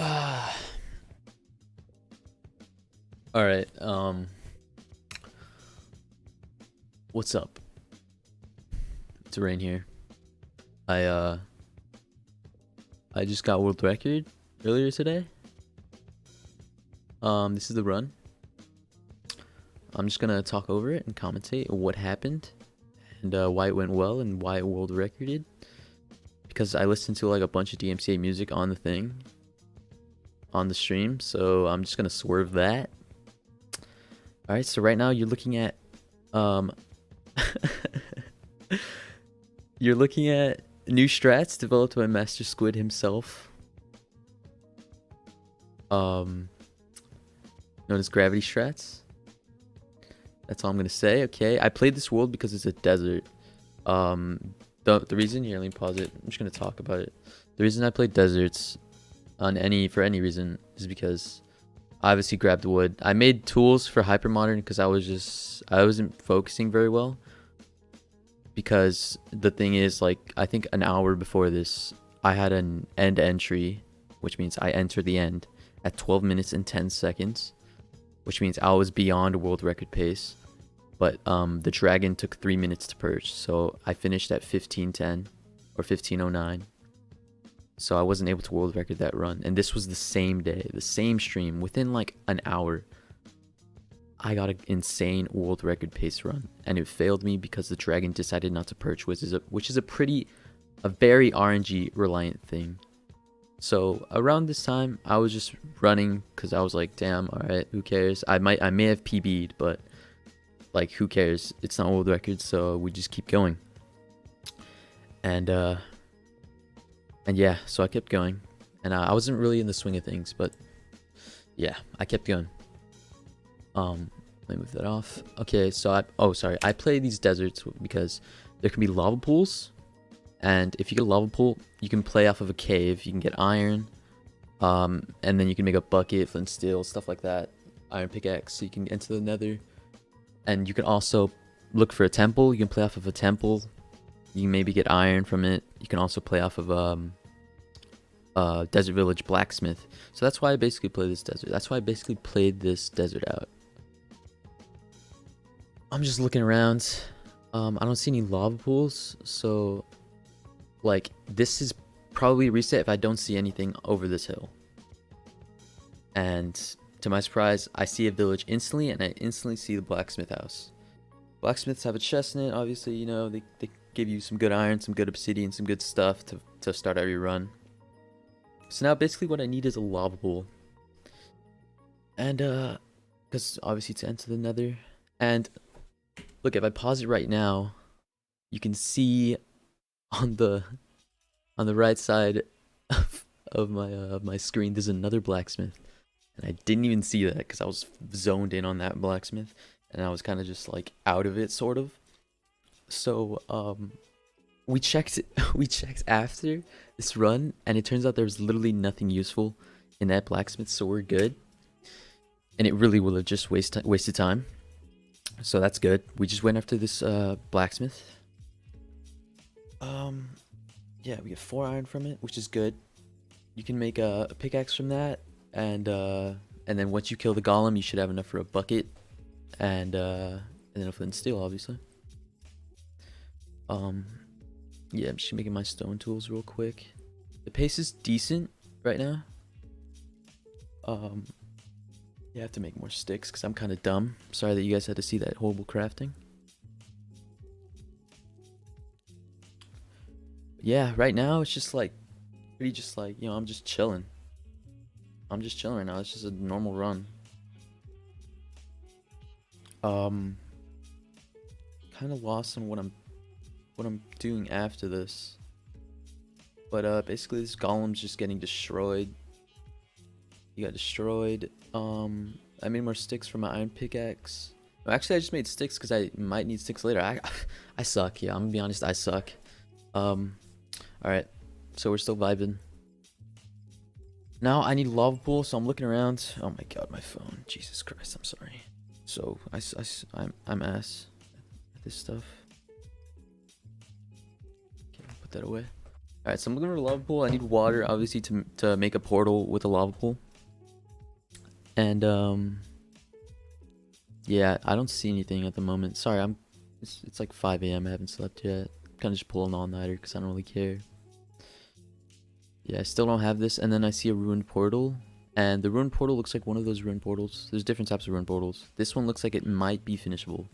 All right. What's up? It's Rain here. I uh I just got world record earlier today. This is the run. I'm just gonna talk over it and commentate what happened and why it went well and why it world recorded. Because I listened to like a bunch of DMCA music on the thing on the stream, so I'm just gonna swerve that. All right. So right now you're looking at um you're looking at new strats developed by Master Squid himself. Known as gravity strats. That's all I'm gonna say. Okay, I played this world because it's a desert. The reason here, let me pause it. I'm just gonna talk about it. The reason I played deserts for any reason is because I obviously grabbed wood. I made tools for hypermodern because I wasn't focusing very well. Because the thing is, like, I think an hour before this, I had an end entry, which means I entered the end at 12 minutes and 10 seconds, which means I was beyond world record pace. But the dragon took 3 minutes to purge, so I finished at 15:10 or 15:09. So I wasn't able to world record that run. And this was the same day, the same stream. Within like an hour, I got an insane world record pace run, and it failed me because the dragon decided not to purge, which is a very RNG reliant thing. So around this time, I was just running because I was like, damn, all right, who cares? I may have PB'd, but like, who cares? It's not world record, so we just keep going. And yeah, so I kept going, and I wasn't really in the swing of things, but yeah, I kept going. Let me move that off. Okay, so I play these deserts because there can be lava pools, and if you get a lava pool, you can play off of a cave. You can get iron, and then you can make a bucket, flint, steel, stuff like that. Iron pickaxe, so you can enter the nether. And you can also look for a temple. You can play off of a temple. You can maybe get iron from it. You can also play off of desert village blacksmith. So that's why I basically play this desert. That's why I basically played this desert out. I'm just looking around. I don't see any lava pools. So, like, this is probably a reset if I don't see anything over this hill. And to my surprise, I see a village instantly, and I instantly see the blacksmith house. Blacksmiths have a chest in it, obviously, you know, they give you some good iron, some good obsidian, some good stuff to start every run. So now basically what I need is a lava pool. And, because obviously to enter the nether. And, look, if I pause it right now, you can see on the right side of my screen, there's another blacksmith. And I didn't even see that because I was zoned in on that blacksmith, and I was kind of just like out of it, sort of. So we checked after this run, and it turns out there was literally nothing useful in that blacksmith, so we're good. And it really will have just wasted time. So that's good. We just went after this blacksmith. Yeah, we get 4 iron from it, which is good. You can make a pickaxe from that. And then once you kill the golem, you should have enough for a bucket, and then a flint and steel, obviously. Yeah, I'm just making my stone tools real quick. The pace is decent right now. Yeah, I have to make more sticks because I'm kind of dumb. Sorry that you guys had to see that horrible crafting. Yeah, right now it's just like pretty, just like, you know, I'm just chilling. I'm just chilling right now. It's just a normal run. Kind of lost on what I'm doing after this. But basically this golem's just getting destroyed. He got destroyed. I made more sticks for my iron pickaxe. Well, actually, I just made sticks because I might need sticks later. I suck. Yeah, I'm gonna be honest. I suck. All right. So we're still vibing. Now I need a lava pool, so I'm looking around. Oh my god, my phone. Jesus Christ, I'm sorry. So I'm ass at this stuff. Okay, put that away. Alright, so I'm looking for a lava pool. I need water, obviously, to make a portal with a lava pool. And, yeah, I don't see anything at the moment. Sorry, it's like 5 a.m. I haven't slept yet. Kind of just pulling all-nighter because I don't really care. Yeah, I still don't have this. And then I see a ruined portal. And the ruined portal looks like one of those ruined portals. There's different types of ruined portals. This one looks like it might be finishable.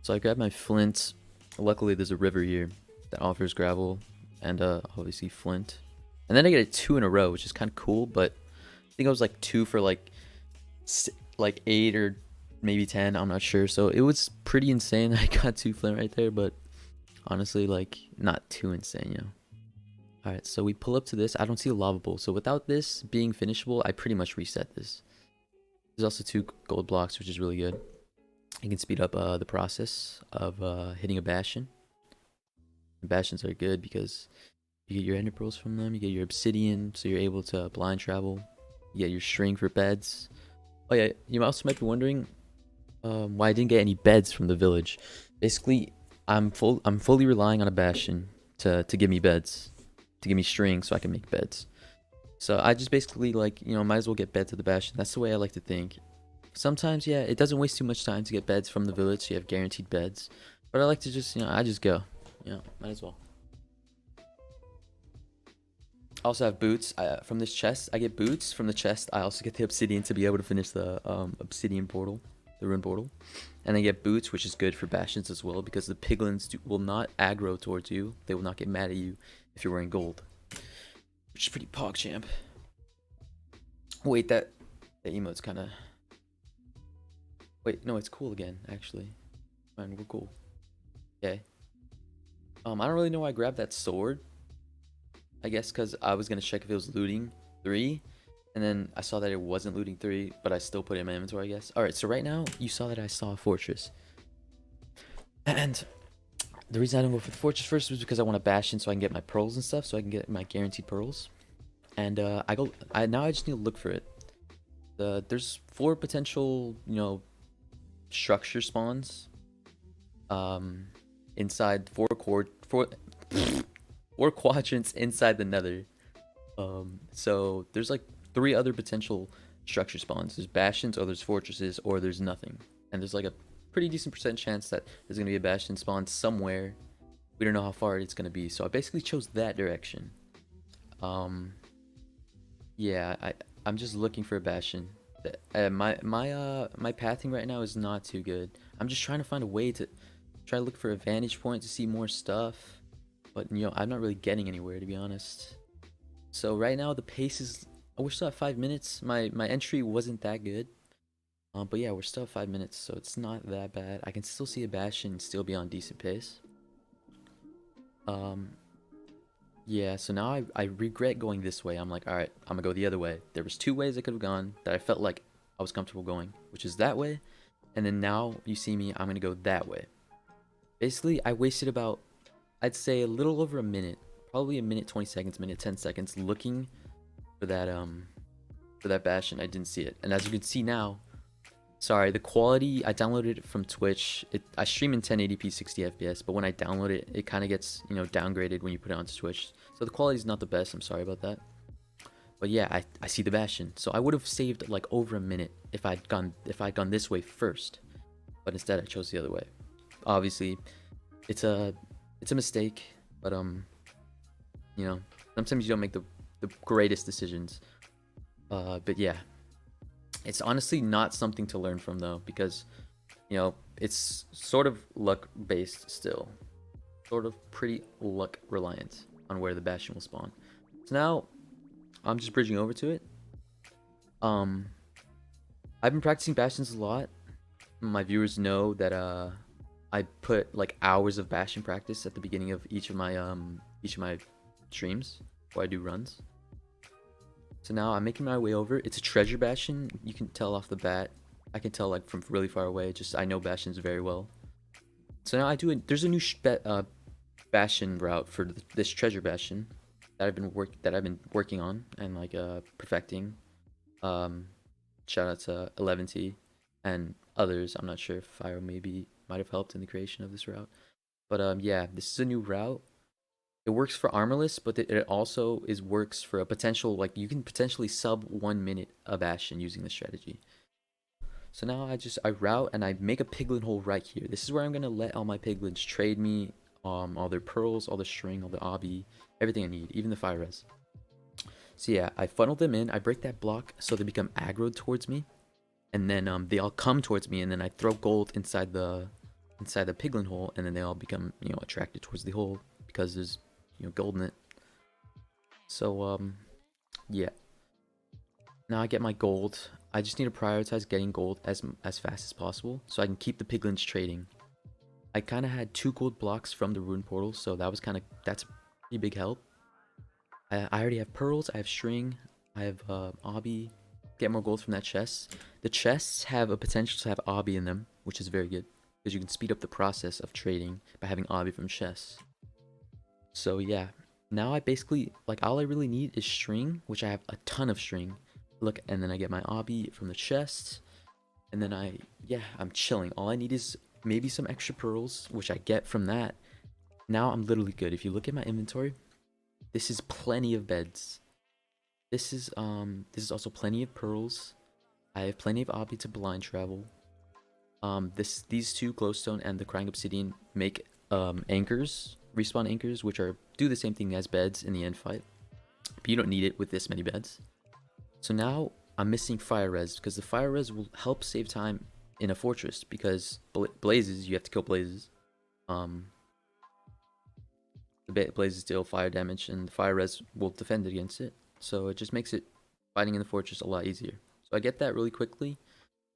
So I grabbed my flint. Luckily, there's a river here that offers gravel and obviously flint. And then I get a 2 in a row, which is kind of cool. But I think I was like 2 for like 8 or maybe 10. I'm not sure. So it was pretty insane. I got 2 flint right there, but honestly, like not too insane, you know. All right, so we pull up to this. I don't see a lava pool. So without this being finishable, I pretty much reset this. There's also 2 gold blocks, which is really good. You can speed up the process of hitting a bastion. And bastions are good because you get your ender pearls from them. You get your obsidian, so you're able to blind travel. You get your string for beds. Oh yeah, you also might be wondering why I didn't get any beds from the village. Basically, I'm fully relying on a bastion to give me beds, to give me string so I can make beds. So I just basically like, you know, might as well get beds at the bastion. That's the way I like to think. Sometimes, yeah, it doesn't waste too much time to get beds from the village, so you have guaranteed beds. But I like to just, you know, I just go. You know, might as well. I also have boots from this chest. I get boots from the chest. I also get the obsidian to be able to finish the obsidian portal, the rune portal. And I get boots, which is good for bastions as well, because the piglins will not aggro towards you. They will not get mad at you if you're wearing gold. Which is pretty pog champ. Wait, that emote's kind of... Wait, no, it's cool again, actually. Fine, we're cool. Okay. I don't really know why I grabbed that sword. I guess because I was going to check if it was looting 3. And then I saw that it wasn't looting 3, but I still put it in my inventory, I guess. Alright, so right now, you saw that I saw a fortress. And the reason I didn't go for the fortress first was because I want a bastion so I can get my pearls and stuff, so I can get my guaranteed pearls. And now I just need to look for it. There's 4 potential, you know, structure spawns inside 4 quadrants inside the nether. So there's like 3 other potential structure spawns. There's bastions, or there's fortresses, or there's nothing. And there's like a pretty decent percent chance that there's gonna be a bastion spawn somewhere. We don't know how far it's gonna be, so I basically chose that direction. Yeah, I'm just looking for a bastion. My pathing right now is not too good. I'm just trying to find a way to try to look for a vantage point to see more stuff, but you know, I'm not really getting anywhere, to be honest. So right now the pace is, oh, we're still at 5 minutes. My entry wasn't that good, but yeah, we're still at 5 minutes, so it's not that bad. I can still see a bastion and still be on decent pace. Yeah, so now I regret going this way. I'm like, all right, I'm gonna go the other way. There was 2 ways I could have gone that I felt like I was comfortable going, which is that way, and then now you see me, I'm gonna go that way. Basically, I wasted about, I'd say, a little over a minute, probably a minute 20 seconds, minute 10 seconds looking for that bastion. I didn't see it, and as you can see now, sorry, the quality, I downloaded it from Twitch. I stream in 1080p 60 fps, but when I download it, it kind of gets, you know, downgraded when you put it onto Twitch. So the quality is not the best. I'm sorry about that. But yeah, I see the bastion. So I would have saved like over a minute if I'd gone this way first. But instead I chose the other way. Obviously, it's a mistake, but you know, sometimes you don't make the greatest decisions. But yeah. It's honestly not something to learn from, though, because, you know, it's sort of luck based still. Sort of pretty luck reliant on where the bastion will spawn. So now I'm just bridging over to it. I've been practicing bastions a lot. My viewers know that I put like hours of bastion practice at the beginning of each of my streams before I do runs. So now I'm making my way over. It's a treasure bastion. You can tell off the bat. I can tell like from really far away. Just I know bastions very well. So now there's a new bastion route for this treasure bastion that I've been working on and like perfecting. Shout out to 11T and others. I'm not sure if Fire might have helped in the creation of this route. But yeah, this is a new route. It works for armorless, but it also is works for a potential, like, you can potentially sub 1 minute a bastion using this strategy. So now I route and I make a piglin hole right here. This is where I'm gonna let all my piglins trade me all their pearls, all the string, all the obby, everything I need, even the fire res. So yeah, I funnel them in, I break that block so they become aggroed towards me, and then they all come towards me, and then I throw gold inside the piglin hole, and then they all become, you know, attracted towards the hole because there's, you know, gold in it. So yeah. Now I get my gold. I just need to prioritize getting gold as fast as possible so I can keep the piglins trading. I kind of had 2 gold blocks from the rune portal, so that's a pretty big help. I already have pearls, I have string, I have obby. Get more gold from that chest. The chests have a potential to have obby in them, which is very good because you can speed up the process of trading by having obby from chests. So yeah, now I basically, like, all I really need is string, which I have a ton of string. Look, and then I get my obby from the chest, and then I'm chilling. All I need is maybe some extra pearls, which I get from that. Now I'm literally good. If you look at my inventory, this is plenty of beds. This is also plenty of pearls. I have plenty of obby to blind travel. These 2 glowstone and the crying obsidian make anchors, respawn anchors, which do the same thing as beds in the end fight. But you don't need it with this many beds. So now I'm missing fire res because the fire res will help save time in a fortress because blazes, you have to kill blazes. The blazes deal fire damage and the fire res will defend against it. So it just makes it fighting in the fortress a lot easier. So I get that really quickly,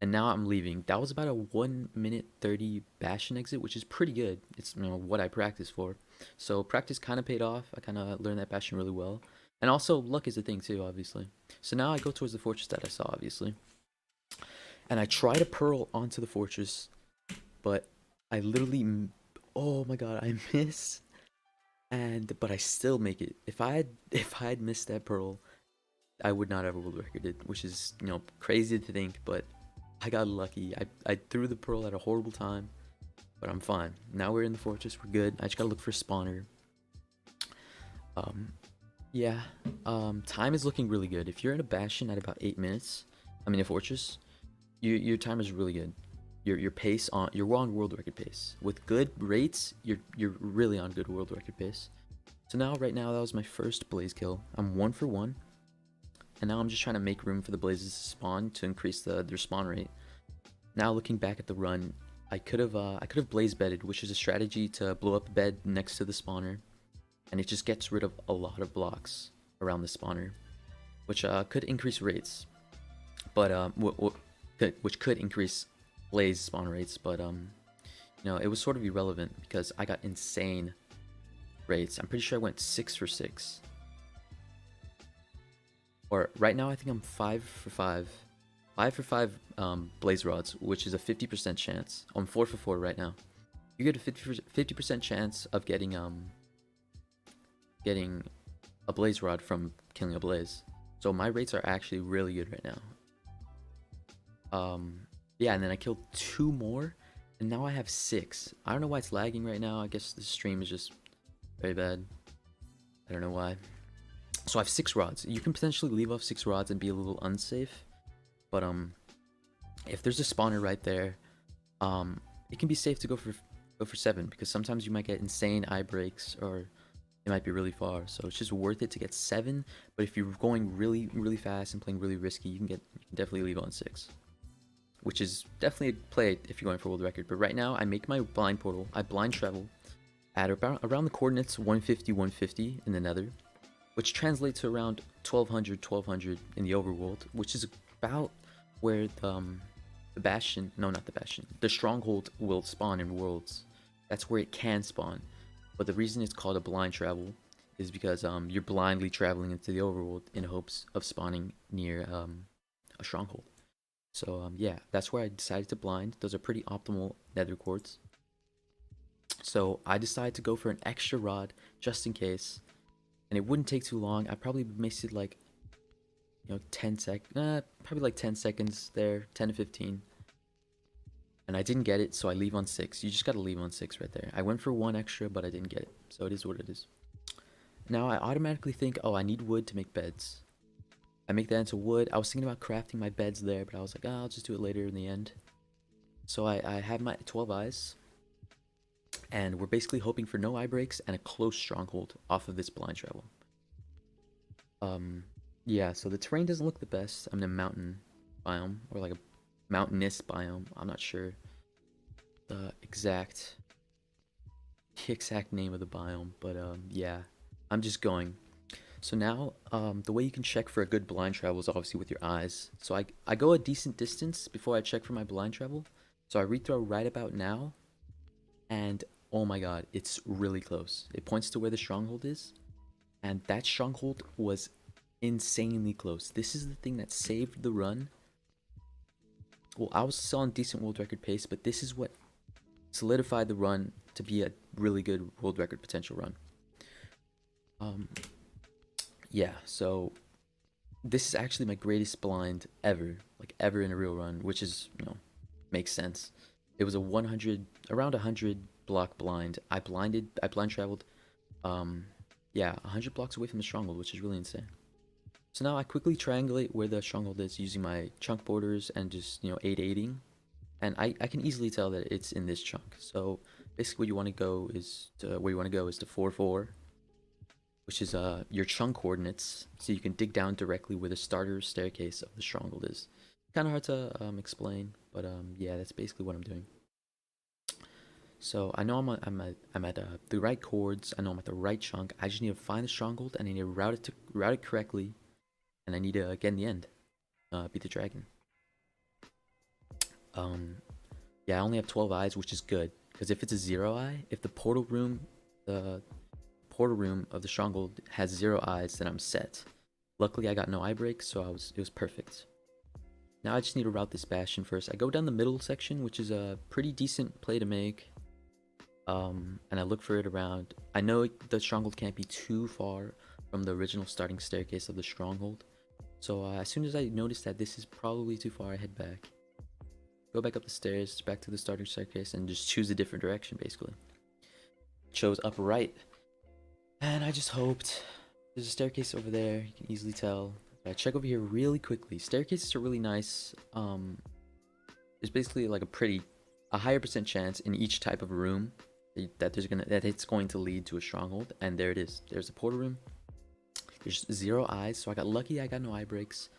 and now I'm leaving. That was about a 1 minute 30 bastion exit, which is pretty good. It's, you know, what I practiced for. So practice kind of paid off. I kind of learned that bastion really well. And also luck is a thing too, obviously. So now I go towards the fortress that I saw, obviously. And I try to pearl onto the fortress, but I literally, oh my god, I miss. But I still make it. If I had missed that pearl, I would not have a world recorded, which is, you know, crazy to think, but I got lucky. I threw the pearl at a horrible time, but I'm fine. Now we're in the fortress, we're good. I just gotta look for a spawner. Yeah, time is looking really good. If you're in a bastion at about 8 minutes, I mean a fortress, your time is really good. Your pace you're on world record pace. With good rates, you're really on good world record pace. So right now that was my first blaze kill. I'm 1 for 1. And now I'm just trying to make room for the blazes to spawn to increase their spawn rate. Now looking back at the run, I could have blaze bedded, which is a strategy to blow up a bed next to the spawner, and it just gets rid of a lot of blocks around the spawner, which could increase rates, but which could increase blaze spawn rates, but you know, it was sort of irrelevant because I got insane rates. I'm pretty sure I went 6 for 6. Or right now I think I'm 5 for 5. 5 for 5 blaze rods, which is a 50% chance. I'm 4 for 4 right now. You get a 50% chance of getting a blaze rod from killing a blaze. So my rates are actually really good right now. Yeah, and then I killed 2 more, and now I have 6. I don't know why it's lagging right now. I guess the stream is just very bad. I don't know why. So I have 6 rods. You can potentially leave off 6 rods and be a little unsafe, but if there's a spawner right there, it can be safe to go for 7 because sometimes you might get insane eye breaks or it might be really far. So it's just worth it to get 7. But if you're going really fast and playing really risky, you can definitely leave on 6, which is definitely a play if you're going for world record. But right now I make my blind portal. I blind travel at around the coordinates 150 in the nether, which translates to around 1200 in the overworld, which is about where the bastion, no, not the bastion, the stronghold will spawn in worlds. That's where it can spawn. But the reason it's called a blind travel is because you're blindly traveling into the overworld in hopes of spawning near a stronghold. So yeah, that's where I decided to blind. Those are pretty optimal nether quartz. So I decided to go for an extra rod just in case, and it wouldn't take too long. I probably missed it like, you know, 10 probably like 10 seconds there, 10 to 15. And I didn't get it, so I leave on 6. You just gotta leave on 6 right there. I went for 1 extra, but I didn't get it. So it is what it is. Now I automatically think, oh, I need wood to make beds. I make that into wood. I was thinking about crafting my beds there, but I was like, oh, I'll just do it later in the end. So I have my 12 eyes, and we're basically hoping for no eye breaks and a close stronghold off of this blind travel. Yeah, so the terrain doesn't look the best. I'm in a mountain biome, or like a mountainous biome. I'm not sure the exact name of the biome, but yeah, I'm just going. So now, the way you can check for a good blind travel is obviously with your eyes. So I go a decent distance before I check for my blind travel. So I rethrow right about now, and oh my god, it's really close. It points to where the stronghold is, and that stronghold was insanely close. This is the thing that saved the run. Well, I was still on decent world record pace, but this is what solidified the run to be a really good world record potential run. Yeah, so this is actually my greatest blind ever, like ever in a real run, which is, makes sense. It was a 100, around 100 block blind. I blind traveled, yeah, 100 blocks away from the stronghold, which is really insane. So now I quickly triangulate where the stronghold is using my chunk borders and just, 880ing. And I can easily tell that it's in this chunk. So basically where you want to go is to 4-4, which is your chunk coordinates, so you can dig down directly where the starter staircase of the stronghold is. Kind of hard to explain, but yeah, that's basically what I'm doing. So I know I'm at the right chords. I know I'm at the right chunk. I just need to find the stronghold, and I need to route it correctly, and I need to get in the end, beat the dragon. Yeah, I only have 12 eyes, which is good, because if it's a 0 eye, if the portal room of the stronghold has 0 eyes, then I'm set. Luckily, I got no eye breaks, so it was perfect. Now I just need to route this bastion first. I go down the middle section, which is a pretty decent play to make. And I look for it around. I know the stronghold can't be too far from the original starting staircase of the stronghold. So as soon as I notice that this is probably too far, I head back. Go back up the stairs, back to the starting staircase, and just choose a different direction, basically. Chose up right. And I just hoped. There's a staircase over there, you can easily tell. I check over here really quickly. Staircases are really nice. There's basically like a higher percent chance in each type of room that it's going to lead to a stronghold. And there it is. There's a portal room. There's 0 eyes, so I got lucky. I got no eye breaks.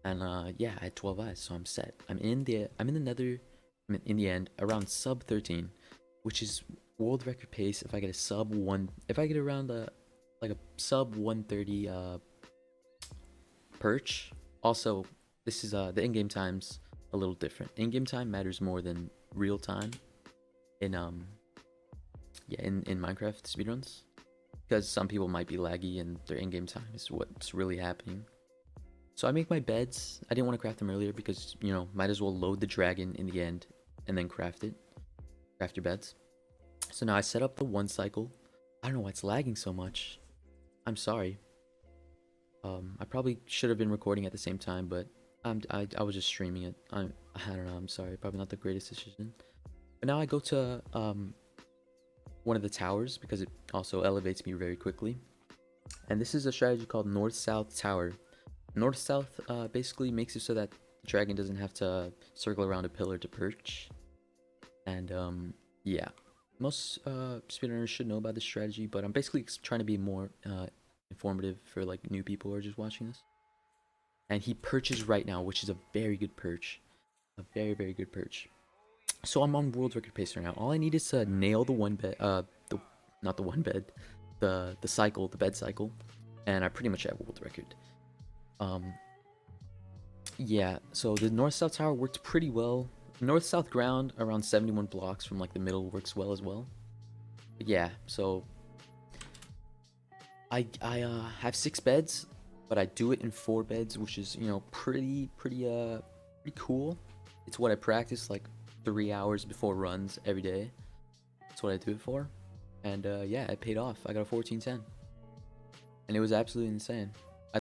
And yeah, I had 12 eyes, so I'm set. I'm in the end around sub 13, which is world record pace. If I get around like a sub 130 perch. Also, this is the in-game time's a little different. In-game time matters more than real time in Minecraft speedruns, because some people might be laggy and their in-game time is what's really happening. So I make my beds. I didn't want to craft them earlier because, might as well load the dragon in the end and then craft it. Craft your beds. So now I set up the 1 cycle. I don't know why it's lagging so much. I'm sorry. I probably should have been recording at the same time, but I was just streaming it. I don't know. I'm sorry. Probably not the greatest decision. But now I go to one of the towers because it also elevates me very quickly. And this is a strategy called North-South Tower. North-South basically makes it so that the dragon doesn't have to circle around a pillar to perch. And yeah, most speedrunners should know about this strategy, but I'm basically trying to be more informative for like new people who are just watching this. And he perches right now, which is a very good perch. A very, very good perch. So I'm on world record pace right now. All I need is to nail the one bed, not the one bed, the cycle, the bed cycle, and I pretty much have world record. Yeah, so the north-south tower worked pretty well. North-south ground around 71 blocks from like the middle works well as well. But yeah, so I have 6 beds, but I do it in 4 beds, which is, pretty cool. It's what I practice like 3 hours before runs every day. That's what I do it for. And yeah, it paid off. I got a 1410. And it was absolutely insane.